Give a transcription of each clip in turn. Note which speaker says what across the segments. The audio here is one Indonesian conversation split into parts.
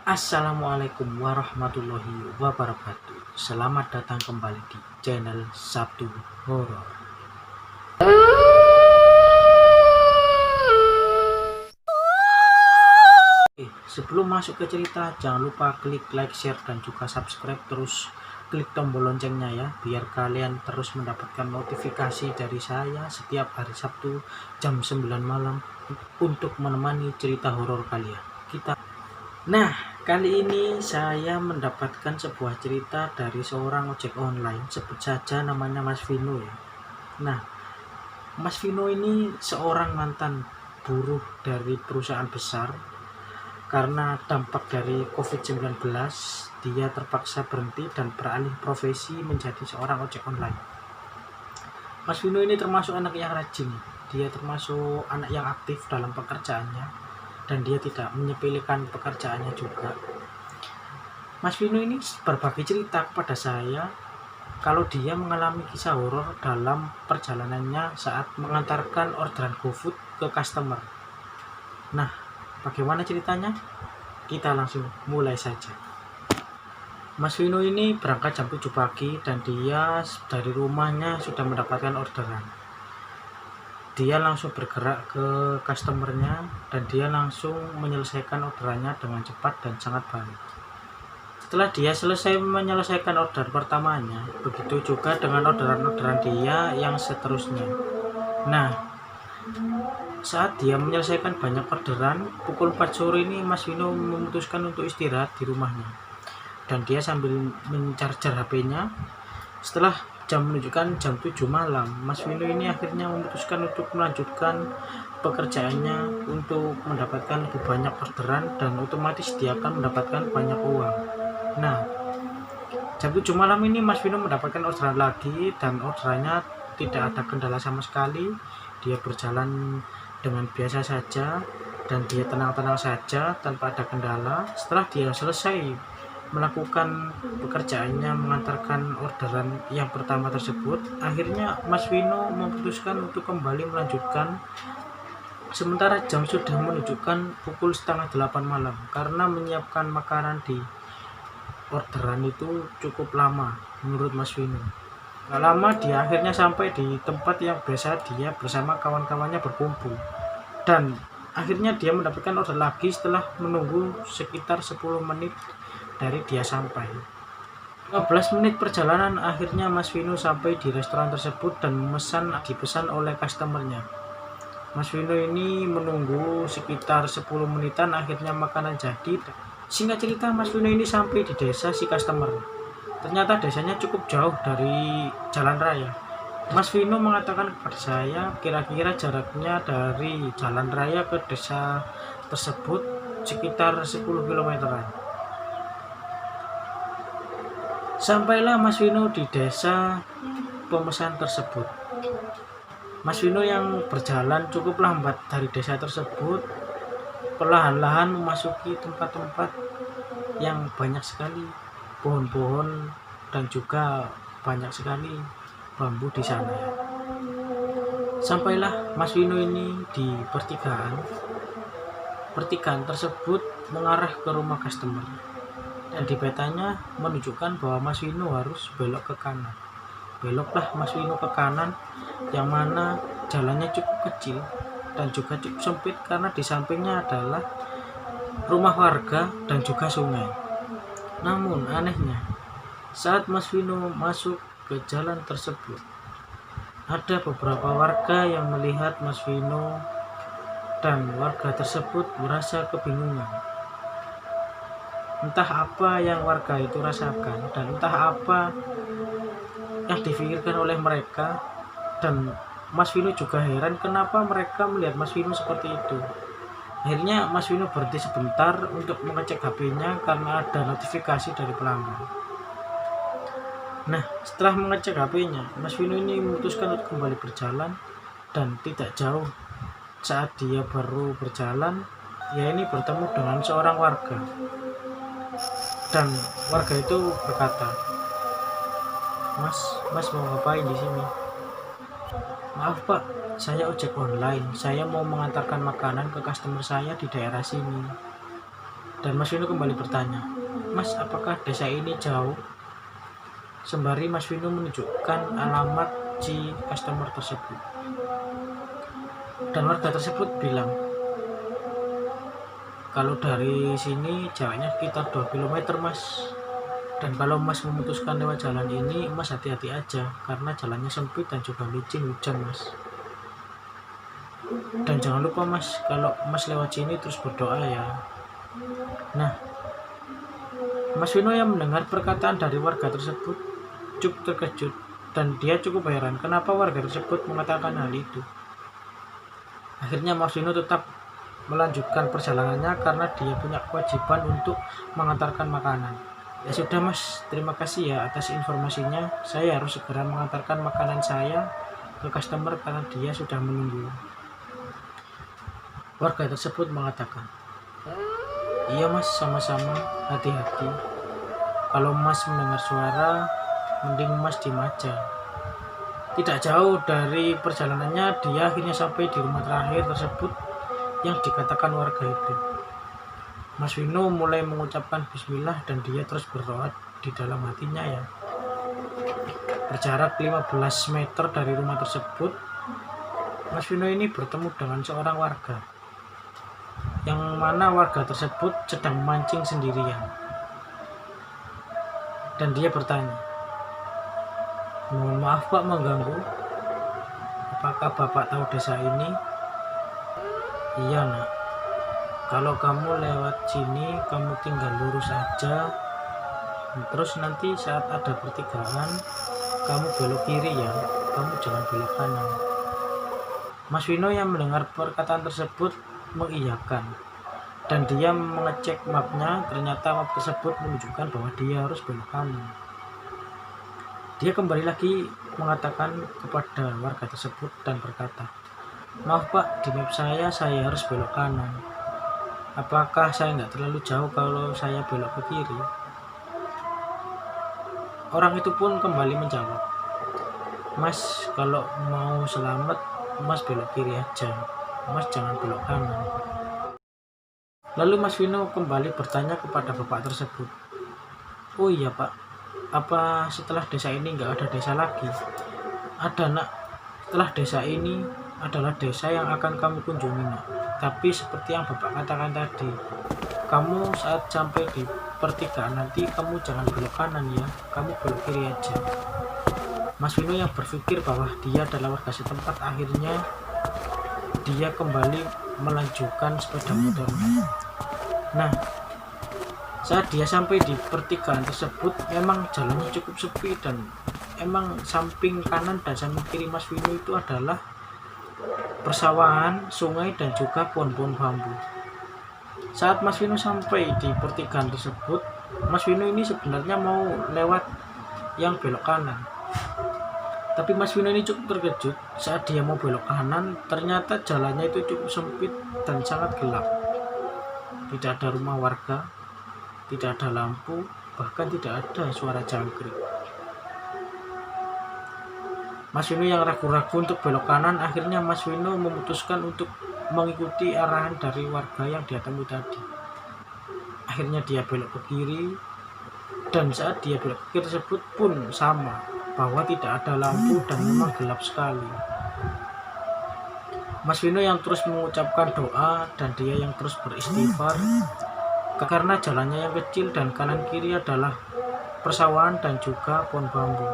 Speaker 1: Assalamualaikum warahmatullahi wabarakatuh. Selamat datang kembali di channel Sabtu Horor. Sebelum masuk ke cerita, jangan lupa klik like, share, dan juga subscribe. Terus klik tombol loncengnya ya, biar kalian terus mendapatkan notifikasi dari saya setiap hari Sabtu jam 9 malam untuk menemani cerita horor kalian. Nah, kali ini saya mendapatkan sebuah cerita dari seorang ojek online, sebut saja namanya Mas Vino ya. Nah, Mas Vino ini seorang mantan buruh dari perusahaan besar. Karena dampak dari COVID-19, dia terpaksa berhenti dan beralih profesi menjadi seorang ojek online. Mas Vino ini termasuk anak yang rajin. Dia termasuk anak yang aktif dalam pekerjaannya, dan dia tidak menyepelekan pekerjaannya juga. Mas Vino ini berbagi cerita kepada saya kalau dia mengalami kisah horor dalam perjalanannya saat mengantarkan orderan GoFood ke customer. Nah, bagaimana ceritanya? Kita langsung mulai saja. Mas Vino ini berangkat jam 7 pagi dan dia dari rumahnya sudah mendapatkan orderan. Dia langsung bergerak ke customernya dan dia langsung menyelesaikan orderannya dengan cepat dan sangat baik. Setelah dia selesai menyelesaikan order pertamanya, begitu juga dengan orderan-orderan dia yang seterusnya. Nah, saat dia menyelesaikan banyak orderan, pukul 4 sore ini Mas Vino memutuskan untuk istirahat di rumahnya. Dan dia sambil mencarger HP-nya. Setelah jam menunjukkan jam 7 malam, Mas Vino ini akhirnya memutuskan untuk melanjutkan pekerjaannya untuk mendapatkan lebih banyak orderan dan otomatis dia akan mendapatkan banyak uang. Nah, jam 7 malam ini Mas Vino mendapatkan orderan lagi dan orderannya tidak ada kendala sama sekali. Dia berjalan dengan biasa saja dan dia tenang-tenang saja tanpa ada kendala. Setelah dia selesai melakukan pekerjaannya mengantarkan orderan yang pertama tersebut, akhirnya Mas Vino memutuskan untuk kembali melanjutkan sementara jam sudah menunjukkan pukul 7:30 malam karena menyiapkan makanan di orderan itu cukup lama menurut Mas Vino. Gak lama dia akhirnya sampai di tempat yang biasa dia bersama kawan-kawannya berkumpul, dan akhirnya dia mendapatkan order lagi setelah menunggu sekitar 10 menit dari dia sampai. 15 menit perjalanan, akhirnya Mas Vino sampai di restoran tersebut dan dipesan oleh customernya. Mas Vino ini menunggu sekitar 10 menitan, akhirnya makanan jadi. Singkat cerita, Mas Vino ini sampai di desa si customer. Ternyata desanya cukup jauh dari jalan raya. Mas Vino mengatakan kepada saya kira-kira jaraknya dari jalan raya ke desa tersebut sekitar 10 kilometeran. Sampailah Mas Vino di desa pemesan tersebut. Mas Vino yang berjalan cukup lambat dari desa tersebut, perlahan-lahan memasuki tempat-tempat yang banyak sekali pohon-pohon dan juga banyak sekali bambu di sana. Sampailah Mas Vino ini di pertigaan. Pertigaan tersebut mengarah ke rumah customer. Dan di petanya menunjukkan bahwa Mas Vino harus belok ke kanan. Beloklah Mas Vino ke kanan, yang mana jalannya cukup kecil dan juga cukup sempit karena di sampingnya adalah rumah warga dan juga sungai. Namun anehnya, saat Mas Vino masuk ke jalan tersebut, ada beberapa warga yang melihat Mas Vino dan warga tersebut merasa kebingungan. Entah apa yang warga itu rasakan dan entah apa yang dipikirkan oleh mereka, dan Mas Vino juga heran kenapa mereka melihat Mas Vino seperti itu. Akhirnya Mas Vino berhenti sebentar untuk mengecek HP-nya karena ada notifikasi dari pelanggan. Nah, setelah mengecek HP-nya, Mas Vino ini memutuskan untuk kembali berjalan, dan tidak jauh saat dia baru berjalan, ya ini bertemu dengan seorang warga. Dan warga itu berkata, Mas mau ngapain di sini? Maaf Pak, saya ojek online. Saya mau mengantarkan makanan ke customer saya di daerah sini. Dan Mas Vino kembali bertanya, "Mas, apakah desa ini jauh?" Sembari Mas Vino menunjukkan alamat si customer tersebut. Dan warga tersebut bilang, "Kalau dari sini jaraknya sekitar 2 km, Mas. Dan kalau Mas memutuskan lewat jalan ini, Mas hati-hati aja, karena jalannya sempit dan juga licin, hujan, Mas. Dan jangan lupa, Mas, kalau Mas lewat sini terus berdoa ya." Nah, Mas Vino yang mendengar perkataan dari warga tersebut cukup terkejut, dan dia cukup heran kenapa warga tersebut mengatakan hal itu. Akhirnya Mas Vino tetap melanjutkan perjalanannya karena dia punya kewajiban untuk mengantarkan makanan. "Ya sudah, Mas, terima kasih ya atas informasinya. Saya harus segera mengantarkan makanan saya ke customer karena dia sudah menunggu." Warga tersebut mengatakan, "Iya, Mas, sama-sama, hati-hati. Kalau Mas mendengar suara, mending Mas diem aja." Tidak jauh dari perjalanannya, dia akhirnya sampai di rumah terakhir tersebut yang dikatakan warga itu. Mas Vino mulai mengucapkan bismillah dan dia terus berdoa di dalam hatinya ya. Berjarak 15 meter dari rumah tersebut, Mas Vino ini bertemu dengan seorang warga, yang mana warga tersebut sedang memancing sendirian. Dan dia bertanya, "Mohon maaf Pak mengganggu. Apakah Bapak tahu desa ini?" "Iya Nak. Kalau kamu lewat sini, kamu tinggal lurus aja. Terus nanti saat ada pertigaan, kamu belok kiri ya. Kamu jangan belok kanan." Mas Vino yang mendengar perkataan tersebut mengiyakan. Dan dia mengecek mapnya, ternyata map tersebut menunjukkan bahwa dia harus belok kanan. Dia kembali lagi mengatakan kepada warga tersebut dan berkata, "Maaf Pak, di map saya harus belok kanan. Apakah saya nggak terlalu jauh kalau saya belok ke kiri?" Orang itu pun kembali menjawab, "Mas, kalau mau selamat, Mas belok kiri aja. Mas jangan belok kanan." Lalu Mas Vino kembali bertanya kepada bapak tersebut, "Oh iya Pak, apa setelah desa ini nggak ada desa lagi?" "Ada Nak, setelah desa ini adalah desa yang akan kamu kunjungi Nak. Tapi seperti yang Bapak katakan tadi, kamu saat sampai di pertigaan nanti kamu jangan belok kanan ya, kamu belok kiri aja." Mas Vino yang berpikir bahwa dia adalah warga setempat, akhirnya dia kembali melanjutkan sepeda motornya. Nah, saat dia sampai di pertigaan tersebut, memang jalannya cukup sepi dan emang samping kanan dan samping kiri Mas Vino itu adalah persawahan, sungai, dan juga pohon-pohon bambu. Saat Mas Vino sampai di pertigaan tersebut, Mas Vino ini sebenarnya mau lewat yang belok kanan. Tapi Mas Vino ini cukup terkejut saat dia mau belok kanan, ternyata jalannya itu cukup sempit dan sangat gelap. Tidak ada rumah warga, tidak ada lampu, bahkan tidak ada suara jangkrik. Mas Vino yang ragu-ragu untuk belok kanan, akhirnya Mas Vino memutuskan untuk mengikuti arahan dari warga yang dia temui tadi. Akhirnya dia belok ke kiri, dan saat dia belok ke kiri tersebut pun sama, bahwa tidak ada lampu dan memang gelap sekali. Mas Vino yang terus mengucapkan doa dan dia yang terus beristighfar karena jalannya yang kecil dan kanan kiri adalah persawahan dan juga pohon bambu.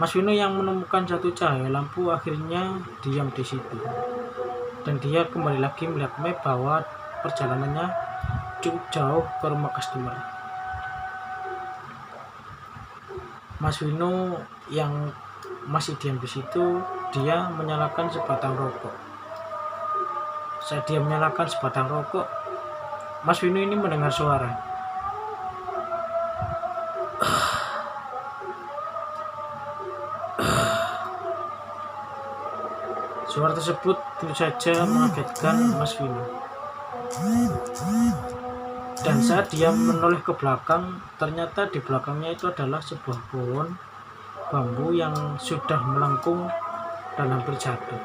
Speaker 1: Mas Vino yang menemukan satu cahaya lampu akhirnya diam di situ. Dan dia kembali lagi melihat map bahwa perjalanannya cukup jauh ke rumah customer. Mas Vino yang masih diam di situ, dia menyalakan sebatang rokok. Saat dia menyalakan sebatang rokok, Mas Vino ini mendengar suara. Suara tersebut tentu saja mengagetkan Mas Vino. Dan saat dia menoleh ke belakang, ternyata di belakangnya itu adalah sebuah pohon bambu yang sudah melengkung dan hampir jatuh.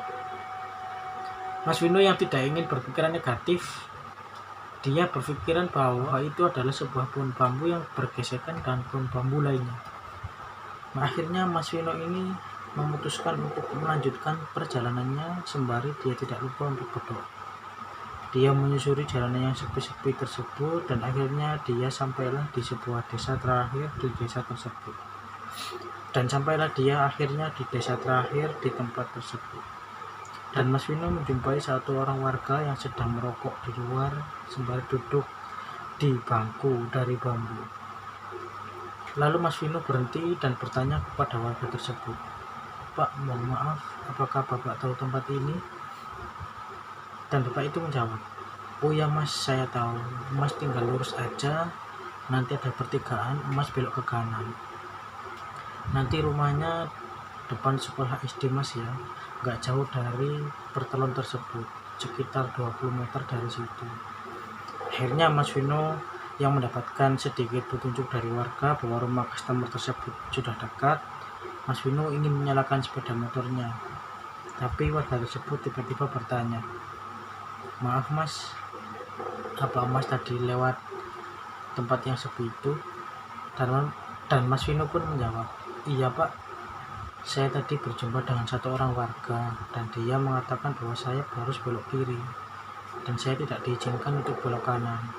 Speaker 1: Mas Vino yang tidak ingin berpikiran negatif, Dia berpikiran bahwa itu adalah sebuah pohon bambu yang bergesekan dengan pohon bambu lainnya. Akhirnya Mas Vino ini memutuskan untuk melanjutkan perjalanannya sembari dia tidak lupa untuk berdoa. Dia menyusuri jalanan yang sepi-sepi tersebut dan akhirnya dia sampailah di sebuah desa terakhir di desa tersebut. Dan sampailah dia akhirnya di desa terakhir di tempat tersebut. Dan Mas Vino menjumpai satu orang warga yang sedang merokok di luar sembari duduk di bangku dari bambu. Lalu Mas Vino berhenti dan bertanya kepada warga tersebut, "Pak, mohon maaf, apakah Bapak tahu tempat ini?" Dan Bapak itu menjawab, "Oh ya Mas, saya tahu. Mas tinggal lurus aja, nanti ada pertigaan, Mas belok ke kanan. Nanti rumahnya depan sekolah SD Mas ya, nggak jauh dari pertelon tersebut, sekitar 20 meter dari situ." Akhirnya Mas Vino yang mendapatkan sedikit petunjuk dari warga bahwa rumah customer tersebut sudah dekat. Mas Vino ingin menyalakan sepeda motornya, tapi warga tersebut tiba-tiba bertanya, "Maaf Mas, apa Mas tadi lewat tempat yang sepi itu?" Dan Mas Vino pun menjawab, "Iya Pak, saya tadi berjumpa dengan satu orang warga dan dia mengatakan bahwa saya harus belok kiri dan saya tidak diizinkan untuk belok kanan."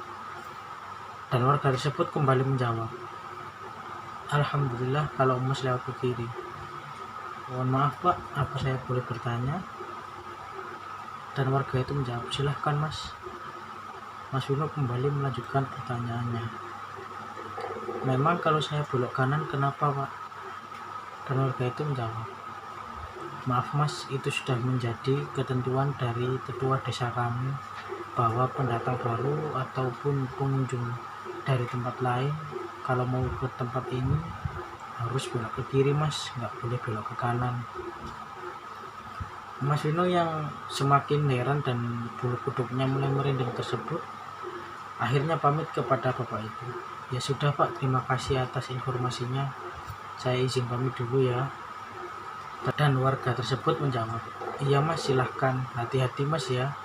Speaker 1: Dan warga tersebut kembali menjawab, "Alhamdulillah kalau Mas lewat ke kiri." "Mohon maaf Pak, apa saya boleh bertanya?" Dan warga itu menjawab, "Silahkan Mas." Mas Vino kembali melanjutkan pertanyaannya, "Memang kalau saya belok kanan kenapa Pak?" Dan warga itu menjawab, "Maaf Mas, itu sudah menjadi ketentuan dari tetua desa kami bahwa pendatang baru ataupun pengunjung dari tempat lain kalau mau ke tempat ini harus belok ke kiri Mas, nggak boleh belok ke kanan." Mas Vino yang semakin heran dan bulu kuduknya mulai merinding tersebut akhirnya pamit kepada bapak itu. "Ya sudah Pak, terima kasih atas informasinya, saya izin pamit dulu ya." Dan warga tersebut menjawab, "Iya Mas, silahkan, hati-hati Mas ya,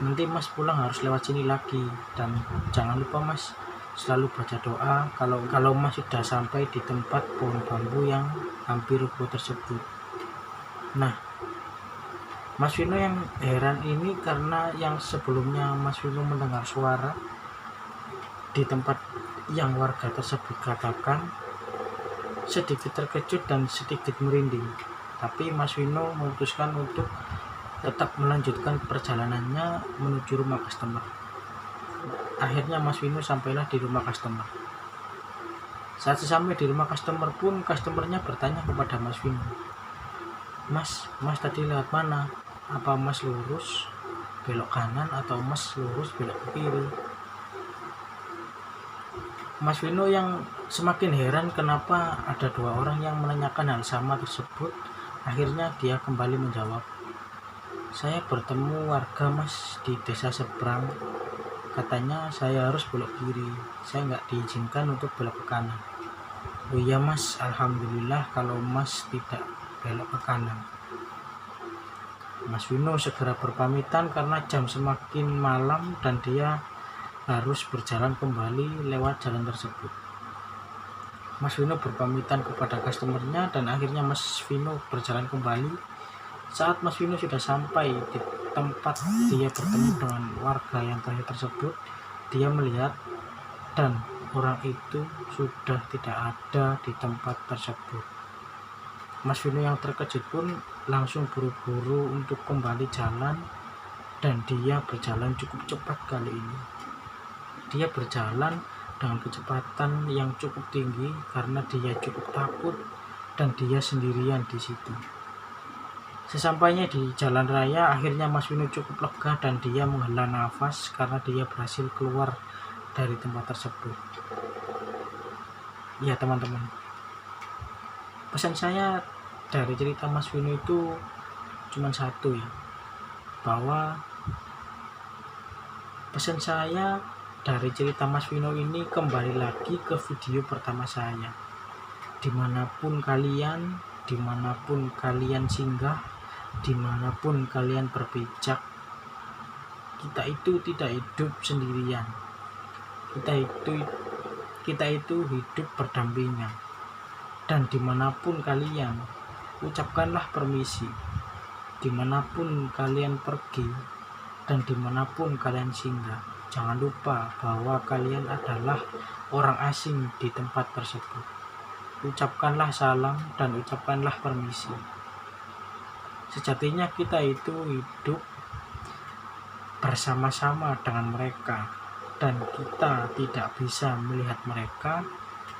Speaker 1: nanti Mas pulang harus lewat sini lagi, dan jangan lupa Mas selalu baca doa kalau Mas sudah sampai di tempat pohon bambu yang hampir rubuh tersebut." Nah, Mas Vino yang heran ini karena yang sebelumnya Mas Vino mendengar suara di tempat yang warga tersebut katakan, sedikit terkejut dan sedikit merinding. Tapi Mas Vino memutuskan untuk tetap melanjutkan perjalanannya menuju rumah customer. Akhirnya Mas Vino sampailah di rumah customer. Saat sampai di rumah customer pun, customernya bertanya kepada Mas Vino, Mas tadi lewat mana? Apa Mas lurus belok kanan atau Mas lurus belok ke kiri?" Mas Vino yang semakin heran kenapa ada dua orang yang menanyakan hal sama tersebut, akhirnya dia kembali menjawab, "Saya bertemu warga Mas di desa seberang, katanya saya harus belok kiri, saya nggak diizinkan untuk belok ke kanan." "Oh iya Mas, Alhamdulillah kalau Mas tidak belok ke kanan." Mas Vino segera berpamitan karena jam semakin malam dan dia harus berjalan kembali lewat jalan tersebut. Mas Vino berpamitan kepada customernya dan akhirnya Mas Vino berjalan kembali. Saat Mas Vino sudah sampai di tempat dia bertemu dengan warga yang terakhir tersebut, dia melihat dan orang itu sudah tidak ada di tempat tersebut. Mas Vino yang terkejut pun langsung buru-buru untuk kembali jalan dan dia berjalan cukup cepat kali ini. Dia berjalan dengan kecepatan yang cukup tinggi karena dia cukup takut dan dia sendirian di situ. Sesampainya di jalan raya, akhirnya Mas Vino cukup lega dan dia menghela nafas karena dia berhasil keluar dari tempat tersebut. Ya teman-teman, pesan saya dari cerita Mas Vino itu cuma satu ya, bahwa pesan saya dari cerita Mas Vino ini kembali lagi ke video pertama saya. Dimanapun kalian singgah, dimanapun kalian berpijak, kita itu tidak hidup sendirian. Kita itu hidup berdampingan. Dan dimanapun kalian, ucapkanlah permisi. Dimanapun kalian pergi dan dimanapun kalian singgah, jangan lupa bahwa kalian adalah orang asing di tempat tersebut. Ucapkanlah salam dan ucapkanlah permisi. Sejatinya kita itu hidup bersama-sama dengan mereka, dan kita tidak bisa melihat mereka,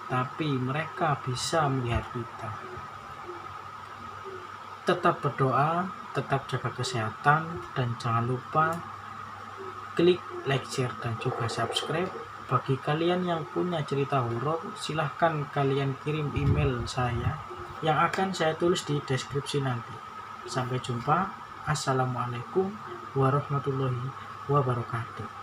Speaker 1: tapi mereka bisa melihat kita. Tetap berdoa, tetap jaga kesehatan, dan jangan lupa klik like, share, dan juga subscribe. Bagi kalian yang punya cerita horor, silahkan kalian kirim email saya yang akan saya tulis di deskripsi nanti. Sampai jumpa. Assalamualaikum warahmatullahi wabarakatuh.